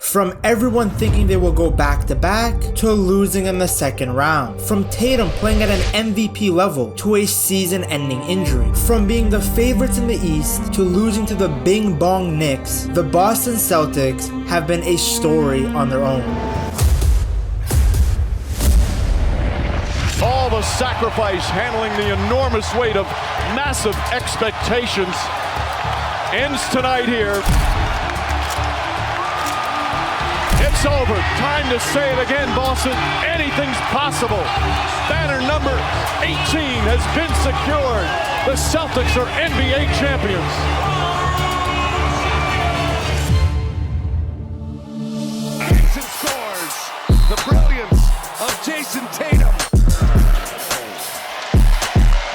From everyone thinking they will go back-to-back to losing in the second round. From Tatum playing at an MVP level to a season-ending injury. From being the favorites in the East to losing to the Bing Bong Knicks, the Boston Celtics have been a story on their own. All the sacrifice, handling the enormous weight of massive expectations, ends tonight here. It's over. Time to say it again, Boston. Anything's possible. Banner number 18 has been secured. The Celtics are NBA champions. Jason scores. The brilliance of Jason Tatum.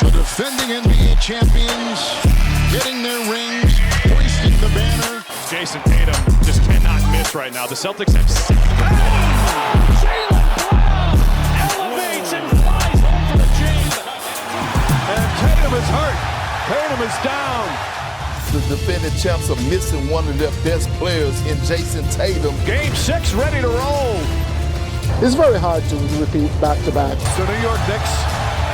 The defending NBA champions getting their rings, hoisting the banner. Jason Tatum just cannot miss right now. The Celtics have six. Jaylen Brown elevates and flies home for the Jays. And Tatum is hurt. Tatum is down. The defending champs are missing one of their best players in Jason Tatum. Game 6 ready to roll. It's very hard to repeat back-to-back. The New York Knicks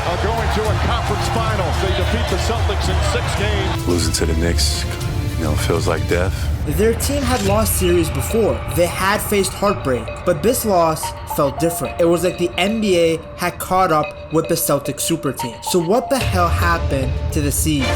are going to a conference final. They defeat the Celtics in 6 games. Losing to the Knicks, feels like death. Their team had lost series before. They had faced heartbreak, but this loss felt different. It was like the NBA had caught up with the Celtics super team. So what the hell happened to the seed?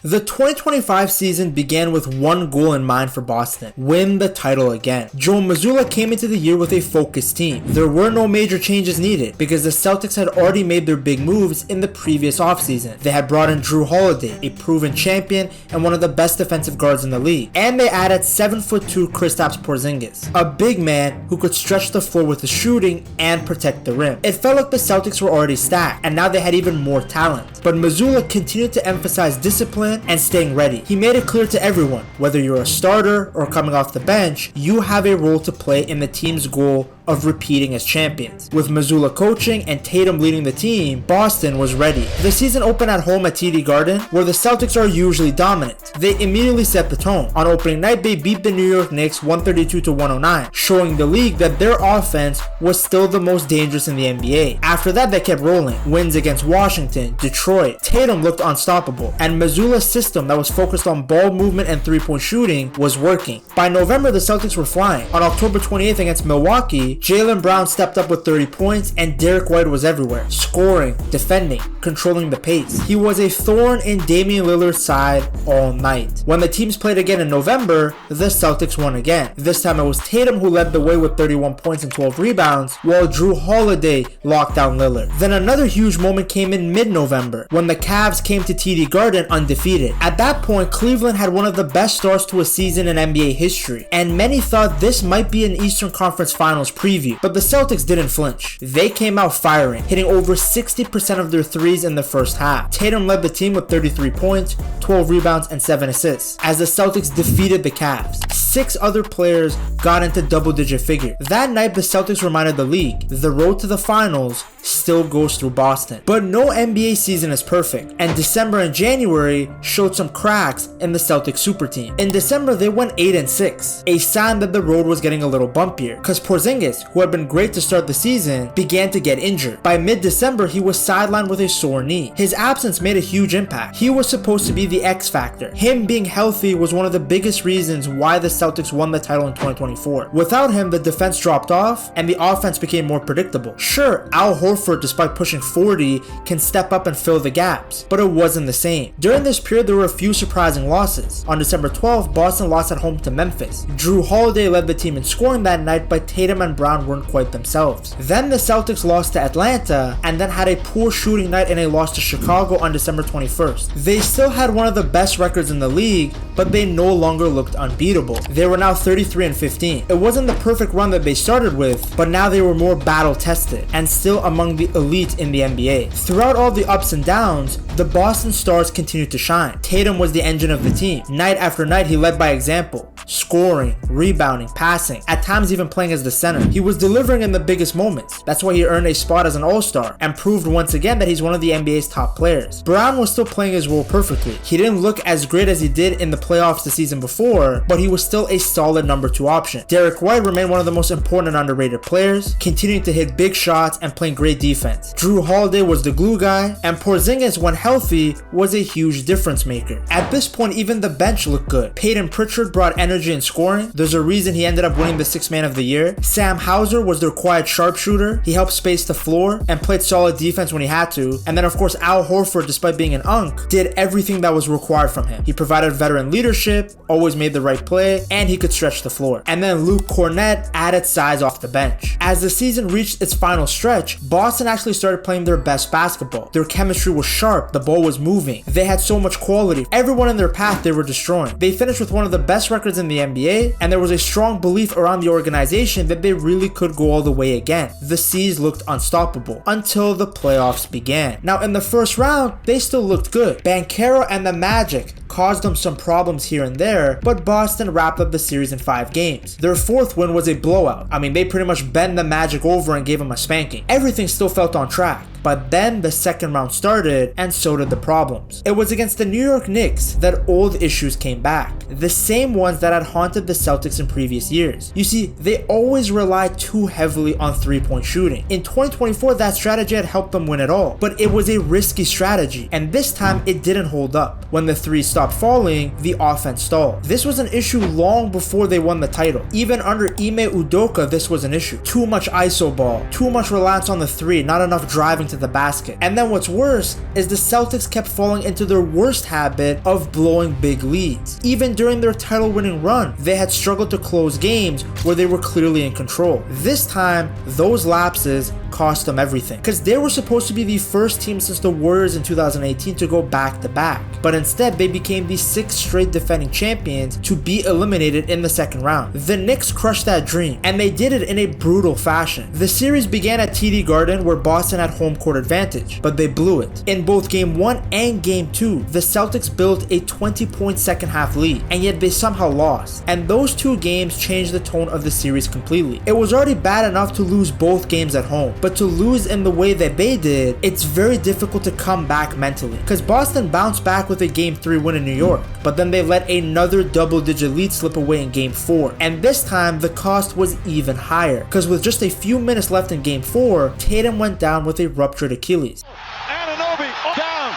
The 2025 season began with one goal in mind for Boston: win the title again. Joe Mazzulla came into the year with a focused team. There were no major changes needed because the Celtics had already made their big moves in the previous offseason. They had brought in Jrue Holiday, a proven champion and one of the best defensive guards in the league. And they added 7'2" Kristaps Porzingis, a big man who could stretch the floor with his shooting and protect the rim. It felt like the Celtics were already stacked, and now they had even more talent. But Mazzulla continued to emphasize discipline and staying ready. He made it clear to everyone, whether you're a starter or coming off the bench, you have a role to play in the team's goal of repeating as champions. With Mazzulla coaching and Tatum leading the team, Boston was ready. The season opened at home at TD Garden, where the Celtics are usually dominant. They immediately set the tone. On opening night, they beat the New York Knicks 132-109, showing the league that their offense was still the most dangerous in the NBA. After that, they kept rolling. Wins against Washington, Detroit. Tatum looked unstoppable, and Mazzulla's system that was focused on ball movement and three-point shooting was working. By November, the Celtics were flying. On October 28th against Milwaukee, Jaylen Brown stepped up with 30 points and Derek White was everywhere, scoring, defending, controlling the pace. He was a thorn in Damian Lillard's side all night. When the teams played again in November, the Celtics won again. This time it was Tatum who led the way with 31 points and 12 rebounds, while Jrue Holiday locked down Lillard. Then another huge moment came in mid-November, when the Cavs came to TD Garden undefeated. At that point, Cleveland had one of the best starts to a season in NBA history, and many thought this might be an Eastern Conference Finals preview. But the Celtics didn't flinch. They came out firing, hitting over 60% of their threes in the first half. Tatum led the team with 33 points, 12 rebounds, and 7 assists, as the Celtics defeated the Cavs. 6 other players got into double-digit figures. That night, the Celtics reminded the league, the road to the finals still goes through Boston. But no NBA season is perfect, and December and January showed some cracks in the Celtics super team. In December, they went 8-6, a sign that the road was getting a little bumpier, because Porzingis, who had been great to start the season, began to get injured. By mid-December, he was sidelined with a sore knee. His absence made a huge impact. He was supposed to be the X factor. Him being healthy was one of the biggest reasons why the Celtics won the title in 2024. Without him, the defense dropped off and the offense became more predictable. Sure, Al Horford, despite pushing 40, can step up and fill the gaps, but it wasn't the same. During this period, there were a few surprising losses. On December 12th, Boston lost at home to Memphis. Jrue Holiday led the team in scoring that night, but Tatum and Brown weren't quite themselves. Then the Celtics lost to Atlanta and then had a poor shooting night in a loss to Chicago on December 21st. They still had one of the best records in the league, but they no longer looked unbeatable. They were now 33-15. It wasn't the perfect run that they started with, but now they were more battle tested and still among among the elite in the NBA. Throughout all the ups and downs, the Boston Stars continued to shine. Tatum was the engine of the team. Night after night, he led by example, scoring, rebounding, passing, at times even playing as the center. He was delivering in the biggest moments. That's why he earned a spot as an all-star and proved once again that he's one of the NBA's top players. Brown was still playing his role perfectly. He didn't look as great as he did in the playoffs the season before, but he was still a solid number 2 option. Derek White remained one of the most important and underrated players, continuing to hit big shots and playing great defense. Drew Holiday was the glue guy, and Porzingis, when healthy, was a huge difference maker. At this point, even the bench looked good. Peyton Pritchard brought energy and scoring. There's a reason he ended up winning the 6th Man of the Year. Sam Hauser was their quiet sharpshooter. He helped space the floor and played solid defense when he had to. And then of course Al Horford, despite being an unk, did everything that was required from him. He provided veteran leadership, always made the right play, and he could stretch the floor. And then Luke Cornett added size off the bench. As the season reached its final stretch, Boston actually started playing their best basketball. Their chemistry was sharp, the ball was moving. They had so much quality. Everyone in their path they were destroying. They finished with one of the best records in the NBA, and there was a strong belief around the organization that they really could go all the way again. The C's looked unstoppable until the playoffs began. Now in the first round, they still looked good. Banchero and the Magic caused them some problems here and there, but Boston wrapped up the series in 5 games. Their 4th win was a blowout. I mean, they pretty much bent the Magic over and gave them a spanking. Everything still felt on track. But then the second round started, and so did the problems. It was against the New York Knicks that old issues came back. The same ones that had haunted the Celtics in previous years. You see, they always relied too heavily on 3-point shooting. In 2024, that strategy had helped them win it all, but it was a risky strategy, and this time it didn't hold up. When the 3 stopped falling, the offense stalled. This was an issue long before they won the title. Even under Ime Udoka, this was an issue. Too much ISO ball, too much reliance on the 3, not enough driving to the basket. And then what's worse is the Celtics kept falling into their worst habit of blowing big leads. Even during their title-winning run, they had struggled to close games where they were clearly in control. This time, those lapses cost them everything, because they were supposed to be the first team since the Warriors in 2018 to go back-to-back, but instead they became the 6th straight defending champions to be eliminated in the second round. The Knicks crushed that dream, and they did it in a brutal fashion. The series began at TD Garden, where Boston had home court advantage, but they blew it. In both Game 1 and Game 2, the Celtics built a 20-point second half lead, and yet they somehow lost. And those 2 games changed the tone of the series completely. It was already bad enough to lose both games at home, but to lose in the way that they did, it's very difficult to come back mentally. Because Boston bounced back with a Game 3 win in New York, but then they let another double-digit lead slip away in Game 4. And this time, the cost was even higher, because with just a few minutes left in Game 4, Tatum went down with a ruptured Achilles. Anunoby down,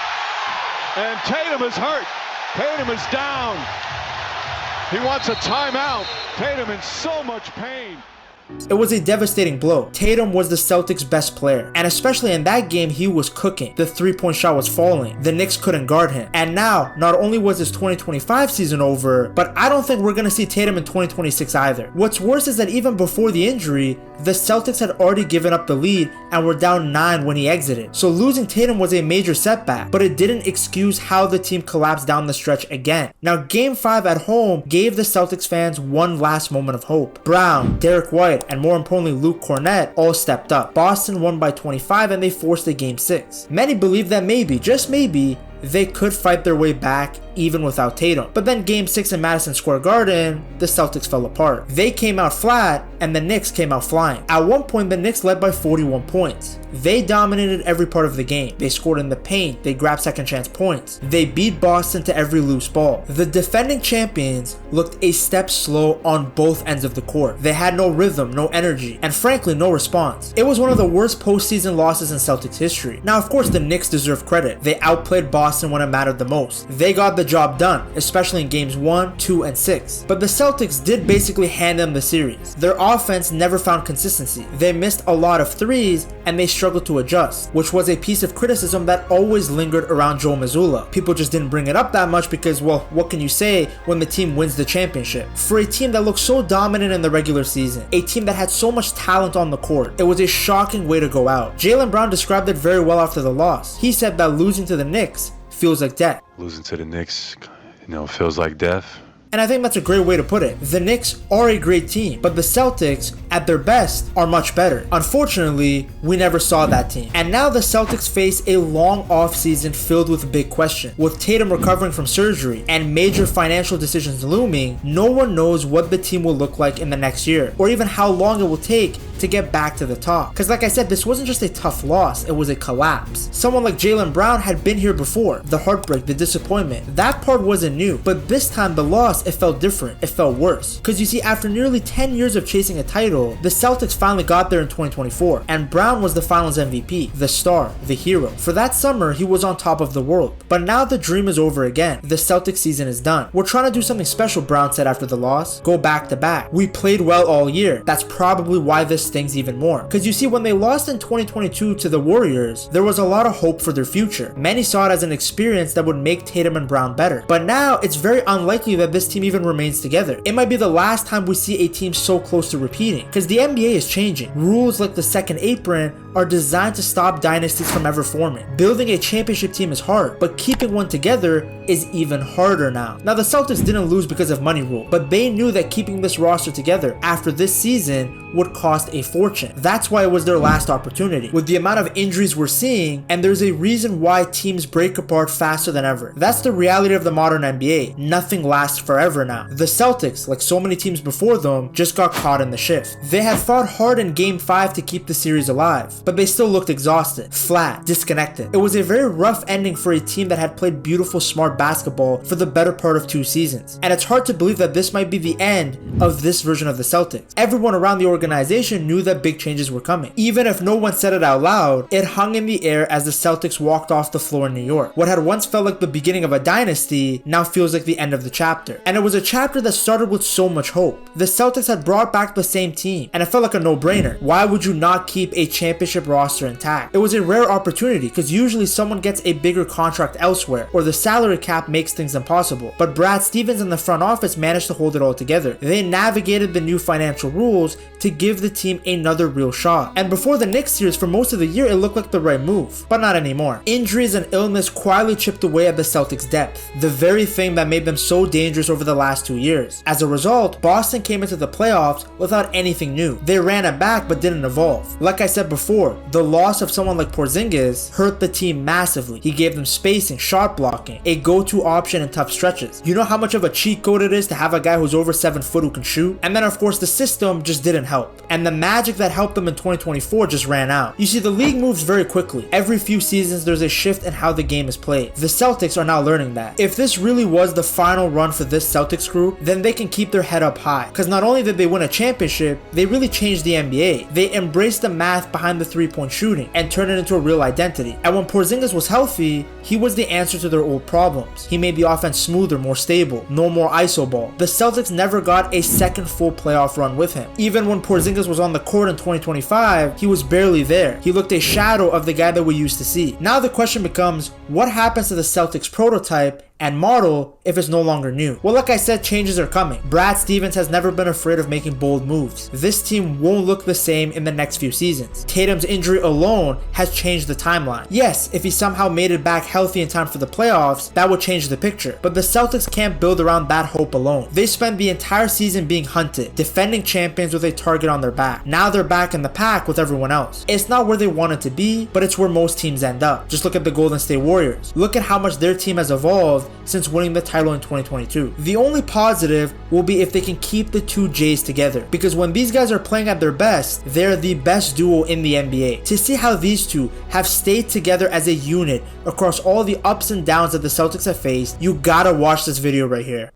and Tatum is hurt. Tatum is down. He wants a timeout. Tatum in so much pain. It was a devastating blow. Tatum was the Celtics' best player, and especially in that game, he was cooking. The 3-point shot was falling. The Knicks couldn't guard him. And now, not only was his 2025 season over, but I don't think we're going to see Tatum in 2026 either. What's worse is that even before the injury, the Celtics had already given up the lead and were down 9 when he exited. So losing Tatum was a major setback, but it didn't excuse how the team collapsed down the stretch again. Now, Game 5 at home gave the Celtics fans one last moment of hope. Brown, Derek White, and more importantly Luke Cornett all stepped up. Boston won by 25 and they forced a Game 6. Many believed that maybe, just maybe, they could fight their way back even without Tatum. But then Game 6 in Madison Square Garden, the Celtics fell apart. They came out flat and the Knicks came out flying. At one point, the Knicks led by 41 points. They dominated every part of the game. They scored in the paint, they grabbed second chance points. They beat Boston to every loose ball. The defending champions looked a step slow on both ends of the court. They had no rhythm, no energy, and frankly, no response. It was one of the worst postseason losses in Celtics history. Now, of course, the Knicks deserve credit. They outplayed Boston when it mattered the most. They got the job done, especially in games 1, 2, and 6. But the Celtics did basically hand them the series. Their offense never found consistency. They missed a lot of threes and they struggled to adjust, which was a piece of criticism that always lingered around Joe Mazzulla. People just didn't bring it up that much because, well, what can you say when the team wins the championship? For a team that looked so dominant in the regular season, a team that had so much talent on the court, it was a shocking way to go out. Jaylen Brown described it very well after the loss. He said that losing to the Knicks feels like death. Losing to the Knicks, feels like death. And I think that's a great way to put it. The Knicks are a great team, but the Celtics, at their best, are much better. Unfortunately, we never saw that team. And now the Celtics face a long offseason filled with big questions. With Tatum recovering from surgery and major financial decisions looming, no one knows what the team will look like in the next year, or even how long it will take to get back to the top. Because like I said, this wasn't just a tough loss, it was a collapse. Someone like Jaylen Brown had been here before. The heartbreak, the disappointment, that part wasn't new. But this time the loss, it felt different. It felt worse. Because you see, after nearly 10 years of chasing a title, the Celtics finally got there in 2024. And Brown was the finals MVP, the star, the hero. For that summer, he was on top of the world. But now the dream is over again. The Celtics season is done. We're trying to do something special, Brown said after the loss. Go back to back. We played well all year. That's probably why this stings even more. Because you see, when they lost in 2022 to the Warriors, there was a lot of hope for their future. Many saw it as an experience that would make Tatum and Brown better. But now it's very unlikely that this team even remains together. It might be the last time we see a team so close to repeating. Because the NBA is changing. Rules like the second apron are designed to stop dynasties from ever forming. Building a championship team is hard, but keeping one together is even harder now. Now the Celtics didn't lose because of money rule, but they knew that keeping this roster together after this season would cost a fortune. That's why it was their last opportunity. With the amount of injuries we're seeing, and there's a reason why teams break apart faster than ever. That's the reality of the modern NBA. Nothing lasts forever now. The Celtics, like so many teams before them, just got caught in the shift. They had fought hard in Game 5 to keep the series alive, but they still looked exhausted, flat, disconnected. It was a very rough ending for a team that had played beautiful, smart basketball for the better part of 2 seasons. And it's hard to believe that this might be the end of this version of the Celtics. Everyone around the organization knew that big changes were coming. Even if no one said it out loud, it hung in the air as the Celtics walked off the floor in New York. What had once felt like the beginning of a dynasty now feels like the end of the chapter. And it was a chapter that started with so much hope. The Celtics had brought back the same team, and it felt like a no-brainer. Why would you not keep a championship roster intact? It was a rare opportunity because usually someone gets a bigger contract elsewhere, or the salary cap makes things impossible. But Brad Stevens and the front office managed to hold it all together. They navigated the new financial rules to give the team another real shot. And before the Knicks series, for most of the year, it looked like the right move, but not anymore. Injuries and illness quietly chipped away at the Celtics' depth, the very thing that made them so dangerous over the last 2 years. As a result, Boston came into the playoffs without anything new. They ran it back but didn't evolve. Like I said before, the loss of someone like Porzingis hurt the team massively. He gave them spacing, shot blocking, a go-to option in tough stretches. You know how much of a cheat code it is to have a guy who's over 7 foot who can shoot? And then of course the system just didn't help. And the magic that helped them in 2024 just ran out. You see, the league moves very quickly. Every few seasons there's a shift in how the game is played. The Celtics are now learning that. If this really was the final run for this Celtics crew, then they can keep their head up high. Because not only did they win a championship, they really changed the NBA. They embraced the math behind the three-point shooting and turned it into a real identity. And when Porzingis was healthy, he was the answer to their old problems. He made the offense smoother, more stable, no more ISO ball. The Celtics never got a second full playoff run with him. Even when Porzingis was on the court in 2025, he was barely there. He looked a shadow of the guy that we used to see. Now the question becomes, what happens to the Celtics prototype and model if it's no longer new? Well, like I said, changes are coming. Brad Stevens has never been afraid of making bold moves. This team won't look the same in the next few seasons. Tatum's injury alone has changed the timeline. Yes, if he somehow made it back healthy in time for the playoffs, that would change the picture. But the Celtics can't build around that hope alone. They spent the entire season being hunted, defending champions with a target on their back. Now they're back in the pack with everyone else. It's not where they wanted to be, but it's where most teams end up. Just look at the Golden State Warriors. Look at how much their team has evolved since winning the title in 2022. The only positive will be if they can keep the two J's together, because when these guys are playing at their best, they're the best duo in the NBA. To see how these two have stayed together as a unit across all the ups and downs that the Celtics have faced, you gotta watch this video right here.